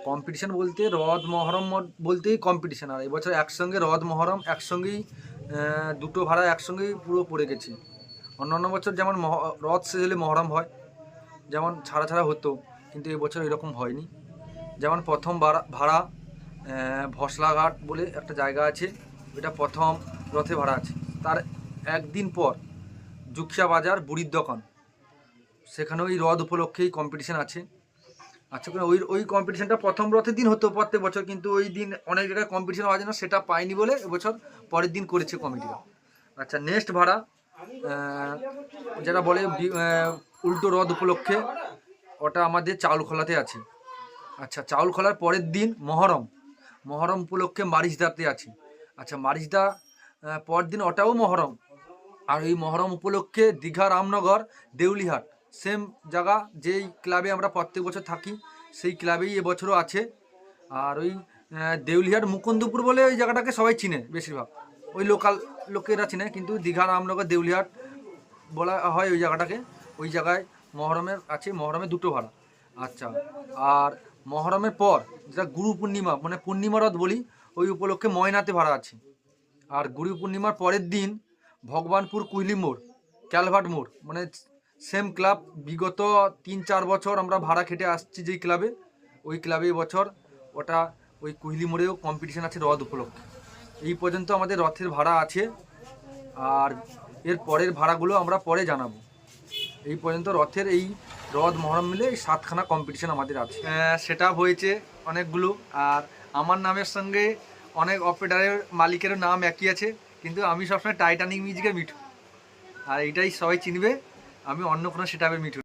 Competition বলতে রথ মহরম বলতেই কম্পিটিশন। আর এবছর একসঙ্গে রথ মহরম একসঙ্গেই দুটো ভাড়া একসঙ্গেই পুরো পড়ে গেছি। অন্যান্য বছর যেমন রথ শেষ হলে মহরম হয়, যেমন ছাড়া ছাড়া হতো, কিন্তু এবছর এরকম হয়নি। যেমন প্রথম ভাড়া ভসলাঘাট বলে একটা জায়গা আছে, ওইটা প্রথম রথে ভাড়া আছে। তার একদিন পর জুখিয়া বাজার বুড়ির দোকান, সেখানেও ওই রথ উপলক্ষেই কম্পিটিশান আছে। আচ্ছা, ওই কম্পিটিশানটা প্রথম রথের দিন হতো প্রত্যেক বছর, কিন্তু ওই দিন অনেক জায়গায় কম্পিটিশান হওয়ার জন্য সেটা পায়নি বলে এবছর পরের দিন করেছে কমিটিরা। আচ্ছা, নেক্সট ভাড়া যেটা বলে উল্টো রথ উপলক্ষে, ওটা আমাদের চাউলখোলাতে আছে। আচ্ছা, চাউলখোলার পরের দিন মহরম উপলক্ষে মারিচদাতে আছে। আচ্ছা, মারিচদা পরের দিন ওটাও মহরম। আর এই মহরম উপলক্ষে দীঘা রামনগর দেউলিহাট সেম জায়গা, যেই ক্লাবে আমরা প্রত্যেক বছর থাকি সেই ক্লাবেই এবছরও আছে। আর ওই দেউলিহাট মুকুন্দপুর বলে ওই জায়গাটাকে সবাই চিনে, বেশিরভাগ ওই লোকাল লোকেরা চিনে, কিন্তু দীঘা রামনগর দেউলিহাট বলা হয় ওই জায়গাটাকে। ওই জায়গায় মহরমের আছে, মহরমের দুটো ভাড়া। আচ্ছা, আর মহরমের পর যেটা গুরু পূর্ণিমা মানে পূর্ণিমা রথ বলি, ওই উপলক্ষে ময়নাতে ভাড়া আছে। আর গুরু পূর্ণিমার পরের দিন ভগবানপুর কুইলি মোড় ক্যালভার্ট মোড়, মানে সেম ক্লাব, বিগত 3-4 বছর আমরা ভাড়া খেটে আসছি যেই ক্লাবে, ওই ক্লাবে এবছর ওটা ওই কুইলি মোড়েও কম্পিটিশান আছে রথ উপলক্ষে। এই পর্যন্ত আমাদের রথের ভাড়া আছে, আর এর পরের ভাড়াগুলো আমরা পরে জানাবো। এই পর্যন্ত রথের এই রথ মহরম মিলে এই 7খানা কম্পিটিশান আমাদের আছে। সেটা হয়েছে অনেকগুলো, আর আমার নামের সঙ্গে অনেক অপারেটারের মালিকেরও নাম একই আছে, কিন্তু আমি সবসময় টাইটানিক মিউজিকের মিঠু, আর এইটাই সবাই চিনবে, আমি অন্য কোনো সেটআপের মিঠু।